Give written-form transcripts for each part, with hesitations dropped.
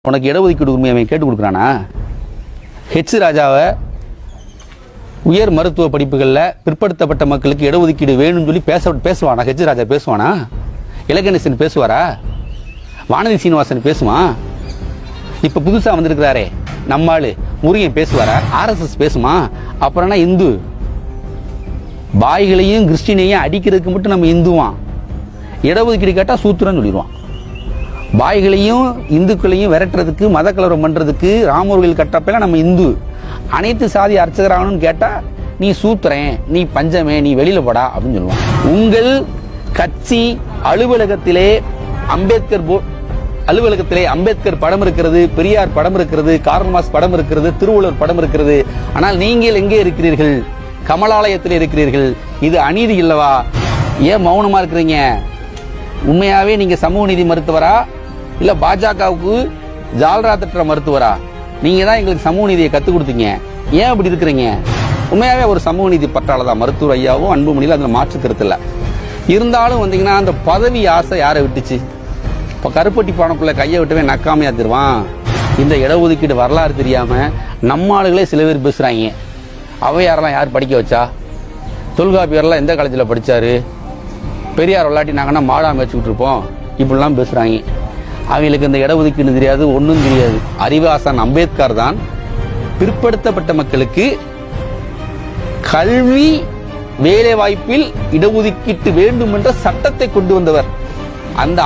உனக்கு இடஒதுக்கீடு உரிமை அவன் கேட்டு கொடுக்குறானா? ஹெச் ராஜாவை உயர் மருத்துவ படிப்புகளில் பிற்படுத்தப்பட்ட மக்களுக்கு இடஒதுக்கீடு வேணும்னு சொல்லி பேசுவானா? ஹெச் ராஜா பேசுவானா? இலகணேசன் பேசுவாரா? வானதி சீனிவாசன் பேசுவான்? இப்போ புதுசாக வந்திருக்கிறாரே நம்மாள் முருகன் பேசுவாரா? ஆர்எஸ்எஸ் பேசுமா? அப்புறம்னா இந்து பாய்களையும் கிறிஸ்டினையும் அடிக்கிறதுக்கு மட்டும் நம்ம இந்துவான், இடஒதுக்கீடு கேட்டால் சூத்திரன்னு சொல்லிடுவான். பாய்களையும் இந்துக்களையும் விரட்டுறதுக்கு மத கலவரம் பண்றதுக்கு ராமர்கள் கட்டப்பெல்லாம் நம்ம இந்து, அனைத்து சாதி அர்ச்சகராகணும்னு கேட்டா நீ சூத்திரன், நீ பஞ்சமே, நீ வெளியில போடா அப்படின்னு சொல்லுவான். உங்கள் கட்சி அலுவலகத்திலே அம்பேத்கர் படம் இருக்கிறது, பெரியார் படம் இருக்கிறது, கார்ல் மார்க்ஸ் படம் இருக்கிறது, திருவள்ளுவர் படம் இருக்கிறது. ஆனால் நீங்கள் எங்கே இருக்கிறீர்கள்? கமலாலயத்தில் இருக்கிறீர்கள். இது அநீதி இல்லவா? ஏன் மௌனமா இருக்கிறீங்க? உண்மையாவே நீங்க சமூக நீதி மருத்துவரா இல்ல பாஜகவுக்கு ஜால்ரா தட்டுற மருத்துவரா? நீங்க தான் எங்களுக்கு சமூக நீதியை கத்துக் கொடுத்தீங்க, ஏன் அப்படி இருக்கிறீங்க? உண்மையாவே ஒரு சமூக நீதி பற்றாளதான் மருத்துவர் ஐயாவும் அன்புமணியில் அதுல மாற்று கருத்து இல்ல. இருந்தாலும் வந்தீங்கன்னா அந்த பதவி ஆசை யாரை விட்டுச்சு? இப்ப கருப்பட்டி பானைக்குள்ள கையை விட்டவே நக்காமையா தருவான். இந்த இடஒதுக்கீடு வரலாறு தெரியாம நம்ம ஆளுகளே சில பேர் பேசுறாங்க. அவையாரெல்லாம் யார் படிக்க வச்சா? தொல்காப்பியர்லாம் எந்த காலேஜில் படிச்சாரு? பெரியார் விளையாட்டி நாங்கன்னா மாடா மேய்ச்சிக்கிட்டு இருப்போம், இப்படிலாம் பேசுறாங்க. அவங்களுக்கு இந்த இடஒதுக்கீடு தெரியாது, ஒன்றும் தெரியாது. அறிவாசான் அம்பேத்கர் தான் பிற்படுத்தப்பட்ட மக்களுக்கு கல்வி வேலை வாய்ப்பில் இடஒதுக்கீட்டு வேண்டும் என்ற சட்டத்தை கொண்டு வந்தவர். அந்த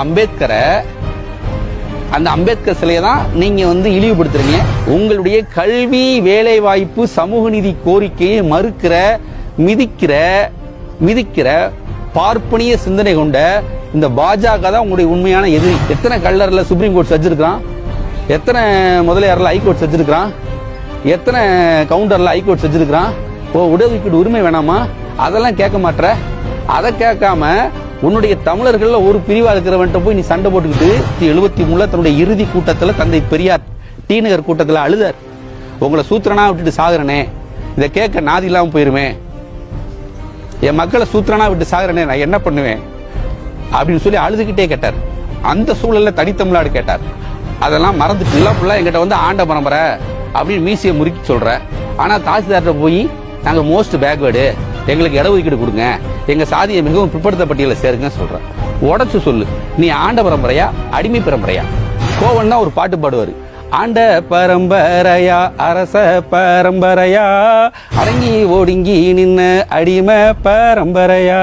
அம்பேத்கர் சிலையை தான் நீங்க இழிவுபடுத்துறீங்க. உங்களுடைய கல்வி வேலை வாய்ப்பு சமூக நீதி கோரிக்கையை மறுக்கிற மிதிக்கிற பார்ப்பனிய சிந்தனை கொண்ட இந்த பாஜக தான் உங்களுடைய உண்மையான எதிரி. எத்தனை கல்லர்ல சுப்ரீம் கோர்ட் வச்சிருக்கான்? எத்தனை முதலியார்ல ஹைகோர்ட் வச்சிருக்கான்? எத்தனை கவுண்டர்ல ஹைகோர்ட் வச்சிருக்கான்? இடஒதுக்கீடு உரிமை வேணாமா? அதெல்லாம் கேட்க மாட்டற. அதை கேட்காம உன்னுடைய தமிழர்கள் ஒரு பிரிவா இருக்கிறவன்ட்ட போய் நீ சண்டை போட்டுக்கிட்டு 73 தன்னுடைய இறுதி கூட்டத்தில் தந்தை பெரியார் டி நகர் கூட்டத்தில் அழுதார். உங்களை சூத்திரனா விட்டுட்டு சாகுறனே, இதை கேட்க நாதி இல்லாம போயிருமே, என் மக்களை சூத்திரனா விட்டு சாகுறனே, நான் என்ன பண்ணுவேன் அப்படின்னு சொல்லி அழுதுகிட்டே கேட்டார். அந்த சூழல்ல தனித்தமிழ்நாடு கேட்டார். அதெல்லாம் மறந்துட்டு எங்கிட்ட ஆண்ட பரம்பரை அப்படின்னு மீசியை முறுக்கி சொல்ற. ஆனா தாசில்தார்ட்ட போய் நாங்க மோஸ்ட் பேக்வேர்டு, எங்களுக்கு இடஒதுக்கீடு கொடுங்க, எங்க சாதியை மிகவும் பிற்படுத்தப்பட்டியல சேருங்க சொல்ற. உடச்சு சொல்லு, நீ ஆண்ட பரம்பரையா அடிமை பரம்பரையா? கோவன் தான் ஒரு பாட்டு பாடுவாரு. ஆண்ட பரம்பரையா அரச பரம்பரையா, அடங்கி ஒடுங்கி நின்ன அடிமை பரம்பரையா,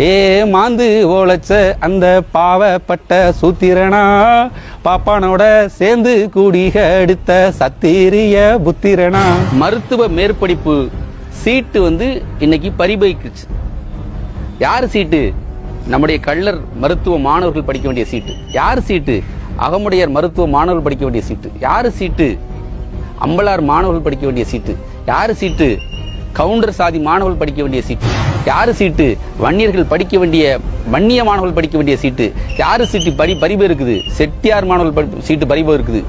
ஏ மாந்து ஓலச்ச அந்த பாவப்பட்ட சூத்திரனா, பாப்பானோட சேர்ந்து கூடிக எடுத்த சத்திரிய புத்திரனா. மருத்துவ மேற்படிப்பு சீட்டு இன்னைக்கு பரிபயிக்குச்சு. யாரு சீட்டு? நம்முடைய கள்ளர் மருத்துவ மாணவர்கள் படிக்க வேண்டிய சீட்டு. யாரு சீட்டு? அகமுடையார் மருத்துவ மாணவர்கள் படிக்க வேண்டிய சீட்டு. யாரு சீட்டு? அம்பலார் மாணவர்கள் படிக்க வேண்டிய சீட்டு. யாரு சீட்டு? கவுண்டர் சாதி மாணவர்கள் படிக்க வேண்டிய சீட்டு. யாரு சீட்டு? வன்னியர்கள் படிக்க வேண்டிய வன்னிய மாணவர்கள் படிக்க வேண்டிய சீட்டு. யாரு சீட்டு பரிபு இருக்குது? செட்டியார் மாணவர்கள் சீட்டு பரிபு இருக்குது.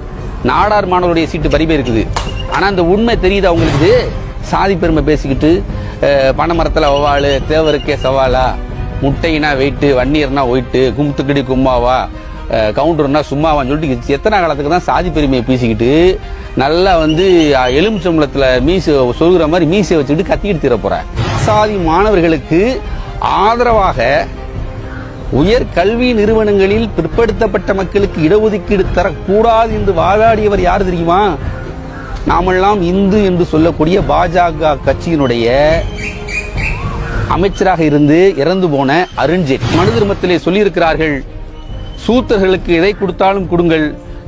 நாடார் மாணவருடைய சீட்டு பரிபு இருக்குது. ஆனா அந்த உண்மை தெரியுது அவங்களுக்கு. சாதி பெருமை பேசிக்கிட்டு பனைமரத்துல ஒவ்வாளு, தேவருக்கே சவாலா, முட்டைனா வெயிட்டு, வன்னியர்னா ஒயிட்டு, கும்துக்கடி கும்மாவா, கவுண்டர்னா சும்மாவான்னு சொல்லிட்டு எத்தனை காலத்துக்கு தான் சாதி பெருமையை பேசிக்கிட்டு நல்லா எலுமிச்சம்பளத்துல மீசை சொல்கிற மாதிரி மீசை வச்சுக்கிட்டு கத்திக்கிட்டு தீர போற. சாதி மாணவர்களுக்கு ஆதரவாக உயர் கல்வி நிறுவனங்களில் பிற்படுத்தப்பட்ட மக்களுக்கு இடஒதுக்கீடு தரக்கூடாது என்று வாதாடியவர் யார் தெரியுமா? நாமெல்லாம் இந்து என்று சொல்லக்கூடிய பாஜக கட்சியினுடைய அமைச்சராக இருந்து இறந்து போன அருண்ஜேட்லி. மனு தர்மத்திலே சொல்லியிருக்கிறார்கள், சூத்திரர்களுக்கு எதை கொடுத்தாலும் கொடுங்கள்,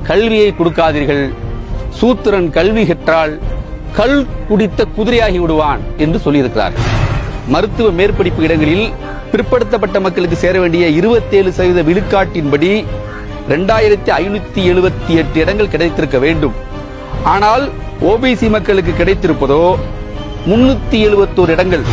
கல்வியை கொடுக்காதீர்கள். சூத்திரன் கல்வி கற்றால் கல் குடித்த குதிரையாகி விடுவான் என்று சொல்லியிருக்கிறார்கள். மருத்துவ மேற்படிப்பு இடங்களில் பிற்படுத்தப்பட்ட மக்களுக்கு சேர வேண்டிய 27% விழுக்காட்டின்படி 2578 இடங்கள் கிடைத்திருக்க வேண்டும். ஆனால் ஓபிசி மக்களுக்கு கிடைத்திருப்பதோ 371 இடங்கள்.